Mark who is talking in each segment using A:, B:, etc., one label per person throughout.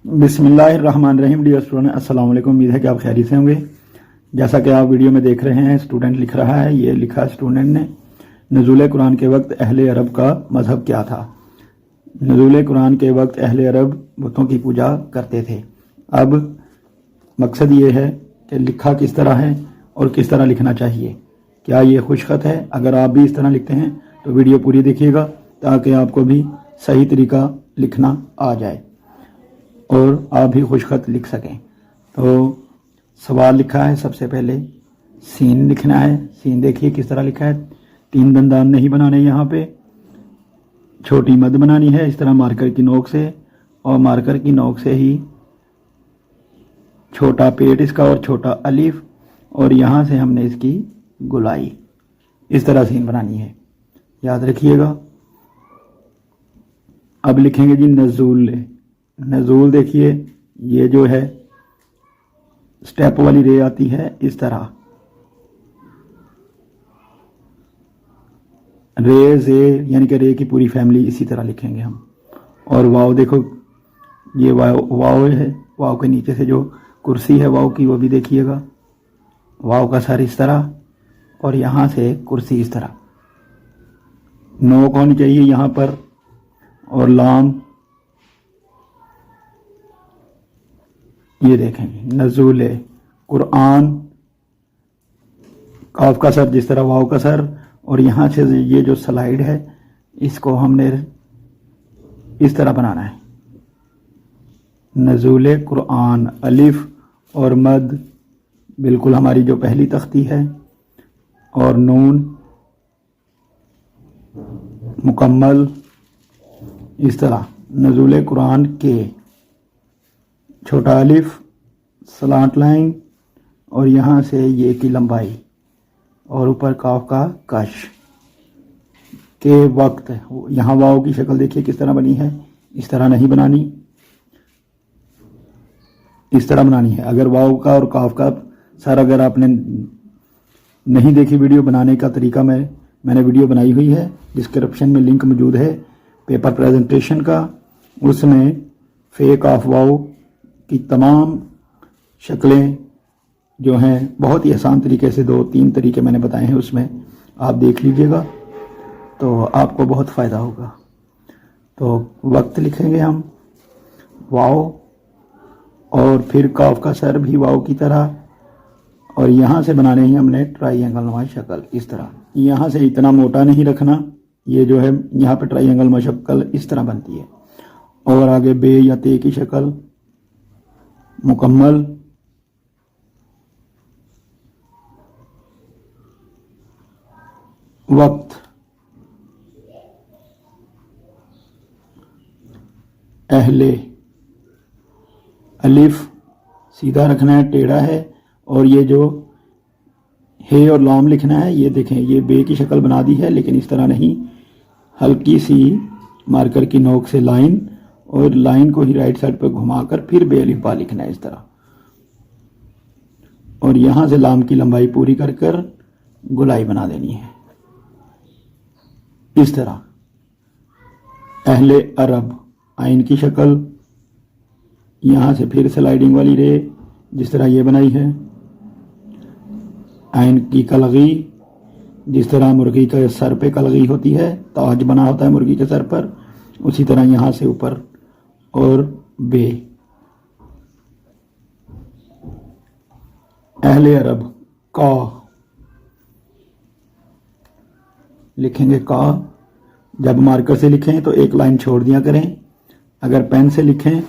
A: बिस्मिल्लाहिर्रहमानिर्रहीम। Dear student, अस्सलाम वालेकुम। उम्मीद है कि आप खैरियत से होंगे। जैसा कि आप वीडियो में देख रहे हैं, स्टूडेंट लिख रहा है, ये लिखा स्टूडेंट ने, नुज़ूल कुरान के वक्त अहले अरब का मज़हब क्या था। नुज़ूल कुरान के वक्त अहले अरब बुतों की पूजा करते थे। अब मकसद ये है कि लिखा किस तरह है और किस तरह लिखना चाहिए। क्या ये खुशखत है? अगर आप भी इस तरह लिखते हैं तो वीडियो पूरी देखिएगा ताकि आपको भी सही तरीका लिखना आ जाए और आप भी खुशखत लिख सकें। तो सवाल लिखा है, सबसे पहले सीन लिखना है। सीन देखिए किस तरह लिखा है, 3 दंदान नहीं बनाने, यहाँ पे छोटी मद बनानी है इस तरह मार्कर की नोक से, और मार्कर की नोक से ही छोटा पेट इसका और छोटा अलिफ, और यहाँ से हमने इसकी गुलाई। इस तरह सीन बनानी है, याद रखिएगा। अब लिखेंगे जी नज़ूल। नज़ूल देखिए, ये जो है स्टेप वाली रे आती है इस तरह, रे जे यानी कि रे की पूरी फैमिली इसी तरह लिखेंगे हम। और वाव देखो, ये वाव है, वाव के नीचे से जो कुर्सी है वाव की वो भी देखिएगा। वाव का सर इस तरह और यहाँ से कुर्सी इस तरह। नोक होनी चाहिए यहाँ पर, और लाम ये देखें नज़ूल कुरान, काफ का सर जिस तरह वाव का सर, और यहाँ से ये जो स्लाइड है इसको हमने इस तरह बनाना है। नज़ूल कुरान, अलिफ और मद बिल्कुल हमारी जो पहली तख्ती है, और नून मुकम्मल इस तरह। नज़ूल कुरान के छोटा अलिफ, स्लांट लाइन, और यहाँ से ये की लंबाई, और ऊपर काफ का कश के वक्त। यहाँ वाव की शक्ल देखिए किस तरह बनी है, इस तरह नहीं बनानी, इस तरह बनानी है। अगर वाव का और काफ का सर अगर आपने नहीं देखी वीडियो बनाने का तरीका, मैंने वीडियो बनाई हुई है, डिस्क्रिप्शन में लिंक मौजूद है पेपर प्रेजेंटेशन का। उसमें फेक ऑफ वाव की तमाम शक्लें जो हैं बहुत ही आसान तरीके से 2-3 तरीके मैंने बताए हैं, उसमें आप देख लीजिएगा तो आपको बहुत फ़ायदा होगा। तो वक्त लिखेंगे हम वाव, और फिर काफ का सर भी वाव की तरह, और यहाँ से बनाने ही हमने ट्राइंगल नुमा शक्ल इस तरह। यहाँ से इतना मोटा नहीं रखना, ये जो है यहाँ पे ट्राइंगल नुमा शक्ल इस तरह बनती है, और आगे बे या ते की शक्ल मुकम्मल। वक्त अहले, अलिफ सीधा रखना है, टेढ़ा है, और ये जो हे और लाम लिखना है, ये देखें ये बे की शक्ल बना दी है लेकिन इस तरह नहीं, हल्की सी मार्कर की नोक से लाइन, और लाइन को ही राइट साइड पर घुमाकर फिर बे अलिफ बा लिखना है इस तरह, और यहाँ से लाम की लंबाई पूरी कर कर गुलाई बना देनी है इस तरह। अहले अरब, आइन की शक्ल, यहाँ से फिर स्लाइडिंग वाली रे जिस तरह ये बनाई है। आइन की कलगी, जिस तरह मुर्गी के सर पे कलगी होती है, ताज बना होता है मुर्गी के सर पर, उसी तरह यहाँ से ऊपर, और बे। अहले अरब का लिखेंगे का। जब मार्कर से लिखें तो एक लाइन छोड़ दिया करें, अगर पेन से लिखें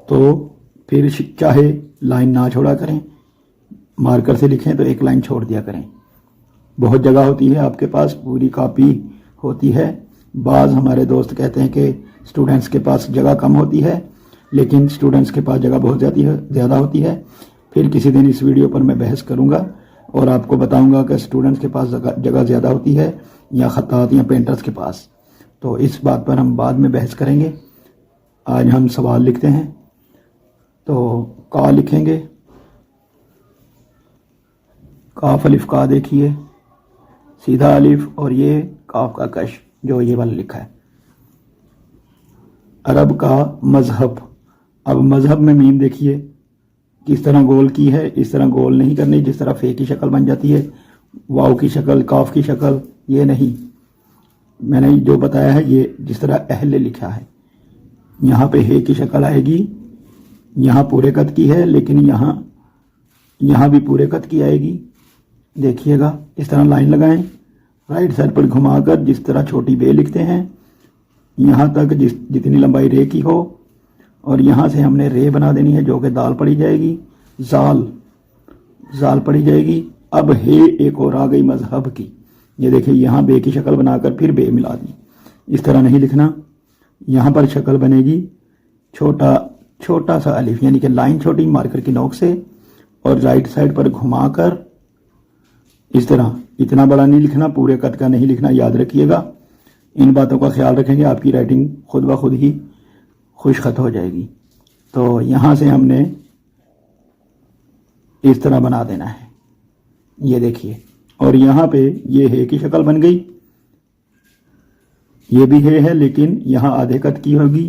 A: तो फिर चाहे लाइन ना छोड़ा करें, मार्कर से लिखें तो एक लाइन छोड़ दिया करें। बहुत जगह होती है आपके पास, पूरी कॉपी होती है। बाज़ हमारे दोस्त कहते हैं कि स्टूडेंट्स के पास जगह कम होती है, लेकिन स्टूडेंट्स के पास जगह बहुत ज़्यादा होती है। फिर किसी दिन इस वीडियो पर मैं बहस करूंगा और आपको बताऊंगा कि स्टूडेंट्स के पास जगह ज़्यादा होती है या खत्तात या पेंटर्स के पास। तो इस बात पर हम बाद में बहस करेंगे। आज हम सवाल लिखते हैं। तो का लिखेंगे, काफ अलिफ का देखिए, सीधा अलिफ, और ये काफ का कश जो ये वाला लिखा है। अरब का मजहब, अब मजहब में मीम देखिए किस तरह गोल की है, इस तरह गोल नहीं करनी जिस तरह फे की शक्ल बन जाती है, वाव की शक्ल, काफ की शक्ल, ये नहीं। मैंने जो बताया है ये जिस तरह अहले लिखा है, यहाँ पे हे की शक्ल आएगी, यहाँ पूरे कद की है लेकिन यहाँ भी पूरे कद की आएगी। देखिएगा इस तरह लाइन लगाएं, राइट साइड पर घुमाकर जिस तरह छोटी बे लिखते हैं, यहाँ तक जितनी लंबाई रे की हो, और यहाँ से हमने रे बना देनी है जो कि दाल पड़ी जाएगी, जाल पड़ी जाएगी। अब हे एक और आ गई मजहब की, ये देखिए यहाँ बे की शक्ल बनाकर फिर बे मिला दी। इस तरह नहीं लिखना, यहाँ पर शक्ल बनेगी छोटा सा अलिफ, यानी कि लाइन छोटी मार्कर की नोक से और राइट साइड पर घुमाकर इस तरह। इतना बड़ा नहीं लिखना, पूरे कद का नहीं लिखना, याद रखिएगा। इन बातों का ख्याल रखेंगे, आपकी राइटिंग खुद ब खुद ही खुशखत हो जाएगी। तो यहाँ से हमने इस तरह बना देना है, ये देखिए। और यहाँ पे ये हे की शक्ल बन गई, ये भी हे है लेकिन यहाँ आधे कद की होगी।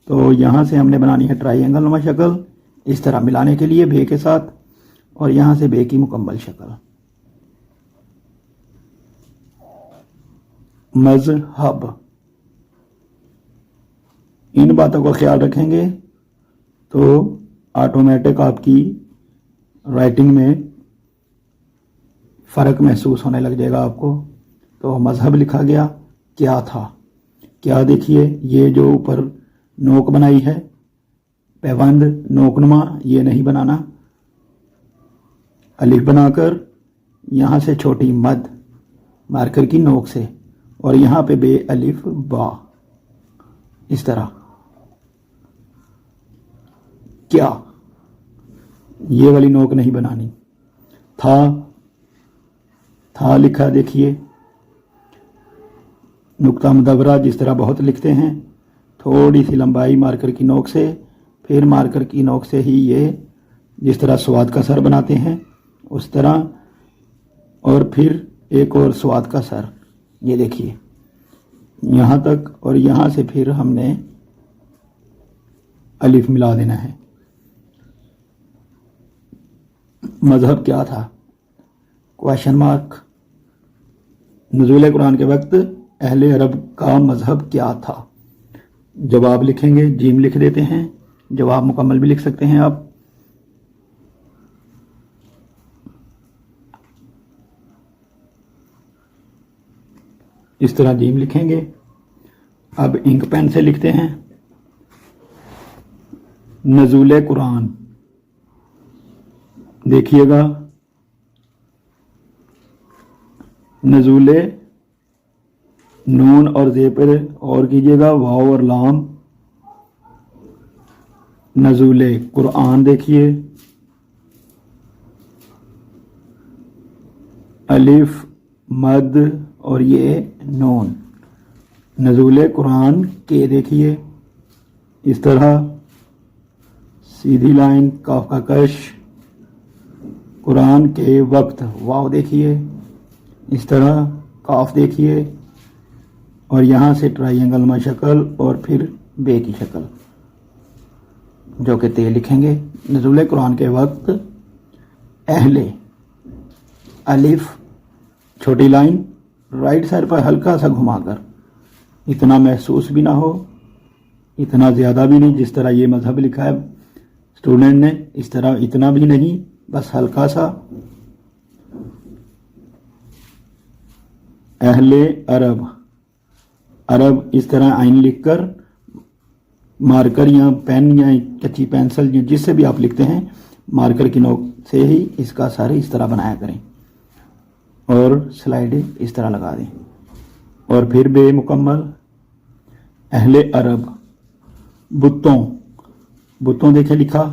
A: तो यहाँ से हमने बनानी है ट्राइंगल नुमा शक्ल, इस तरह मिलाने के लिए बे के साथ, और यहाँ से बे की मुकम्मल शक्ल। मजहब, इन बातों का ख्याल रखेंगे तो ऑटोमेटिक आपकी राइटिंग में फ़र्क महसूस होने लग जाएगा आपको। तो मजहब लिखा गया, क्या था, क्या देखिए, ये जो ऊपर नोक बनाई है पैबंद नोकनुमा, ये नहीं बनाना, अलिफ बनाकर यहाँ से छोटी मद मार्कर की नोक से, और यहाँ पे बे अलिफ बा, इस तरह। क्या, ये वाली नोक नहीं बनानी। था लिखा देखिए, नुक्ता मुदव्वरा जिस तरह बहुत लिखते हैं, थोड़ी सी लंबाई मार्कर की नोक से, फिर मार्कर की नोक से ही ये जिस तरह स्वाद का सर बनाते हैं उस तरह, और फिर एक और स्वाद का सर, ये देखिए यहाँ तक, और यहाँ से फिर हमने अलिफ मिला देना है। मजहब क्या था, क्वेश्चन मार्क। नुज़ूल कुरान के वक्त अहले अरब का मजहब क्या था। जवाब लिखेंगे, जीम लिख देते हैं, जवाब मुकम्मल भी लिख सकते हैं आप। इस तरह जीम लिखेंगे। अब इंक पेन से लिखते हैं नुज़ूल कुरान। देखिएगा, नुज़ूल नून और जे पर और कीजिएगा, वाव और लाम, नुज़ूल कुरान देखिए, अलिफ मद और ये नून। नुज़ूल कुरान के देखिए इस तरह सीधी लाइन, काफ का कश। कुरान के वक्त वाव देखिए इस तरह, काफ देखिए, और यहाँ से ट्राइंगल में शक्ल और फिर बे की शक्ल जो कि ते लिखेंगे। नुज़ूल कुरान के वक्त अहले, अलिफ छोटी लाइन राइट साइड पर हल्का सा घुमाकर, इतना महसूस भी ना हो इतना ज़्यादा भी नहीं, जिस तरह ये मजहब लिखा है स्टूडेंट ने, इस तरह इतना भी नहीं, बस हल्का सा। अहले अरब, अरब इस तरह आइन लिखकर मार्कर या पेन या कच्ची पेंसिल जिससे भी आप लिखते हैं, मार्कर की नोक से ही इसका सर इस तरह बनाया करें और स्लाइड इस तरह लगा दें, और फिर बे मुकम्मल। अहले अरब, बुतों देखे लिखा,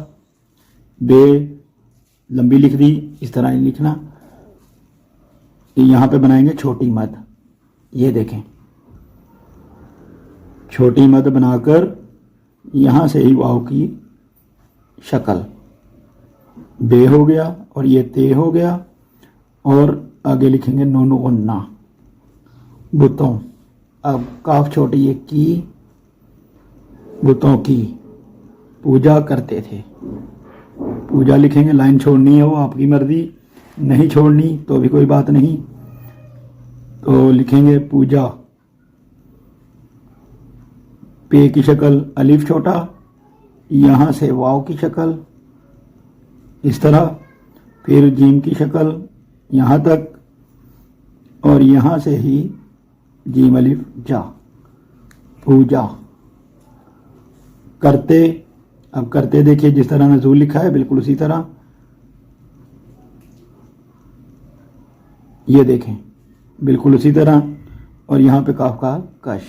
A: बे लंबी लिख दी, इस तरह नहीं लिखना। यहाँ पे बनाएंगे छोटी मद, ये देखें छोटी मद बनाकर यहाँ से ही वाव की शक्ल, बे हो गया और ये ते हो गया, और आगे लिखेंगे नून गुन्ना, बुतों। अब काफ छोटी एक की, बुतों की, पूजा करते थे। पूजा लिखेंगे, लाइन छोड़नी है वो आपकी मर्जी, नहीं छोड़नी तो भी कोई बात नहीं। तो लिखेंगे पूजा, पे की शक्ल अलिफ छोटा, यहाँ से वाव की शक्ल इस तरह, फिर जीम की शक्ल यहाँ तक, और यहाँ से ही जीम अलिफ जा, पूजा करते। अब करते देखिए जिस तरह नज़ूल लिखा है बिल्कुल उसी तरह, ये देखें बिल्कुल उसी तरह, और यहाँ पे काफ का कश,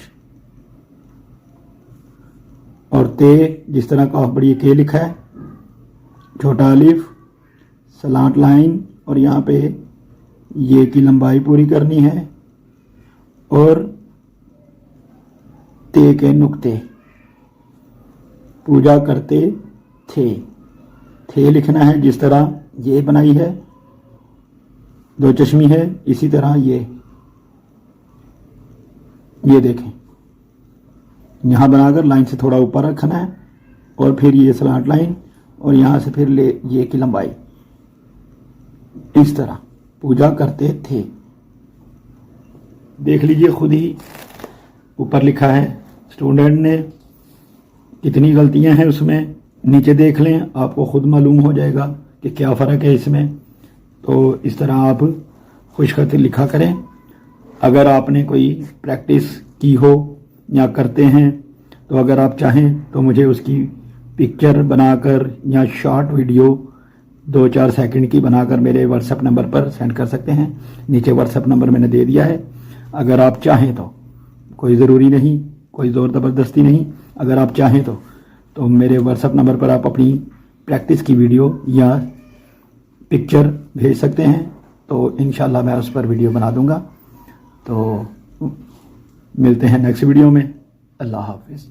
A: और ते जिस तरह काफ बड़ी के लिखा है, छोटा अलिफ, सलांट लाइन, और यहाँ पे ये की लंबाई पूरी करनी है, और ते के नुक्ते, पूजा करते थे लिखना है जिस तरह ये बनाई है, दो चश्मी है, इसी तरह ये देखें, यहाँ बनाकर लाइन से थोड़ा ऊपर रखना है, और फिर ये स्लांट लाइन, और यहाँ से फिर ले ये की लंबाई इस तरह पूजा करते थे। देख लीजिए खुद ही ऊपर लिखा है स्टूडेंट ने, कितनी गलतियां हैं उसमें, नीचे देख लें आपको खुद मालूम हो जाएगा कि क्या फ़र्क है इसमें। तो इस तरह आप खुशखत लिखा करें। अगर आपने कोई प्रैक्टिस की हो या करते हैं तो अगर आप चाहें तो मुझे उसकी पिक्चर बनाकर या शॉर्ट वीडियो 2-4 सेकंड की बनाकर मेरे व्हाट्सएप नंबर पर सेंड कर सकते हैं। नीचे व्हाट्सएप नंबर मैंने दे दिया है। अगर आप चाहें तो, कोई ज़रूरी नहीं, कोई ज़ोर ज़बरदस्ती नहीं, अगर आप चाहें तो मेरे व्हाट्सएप नंबर पर आप अपनी प्रैक्टिस की वीडियो या पिक्चर भेज सकते हैं। तो इंशाल्लाह मैं उस पर वीडियो बना दूंगा। तो मिलते हैं नेक्स्ट वीडियो में। अल्लाह हाफिज़।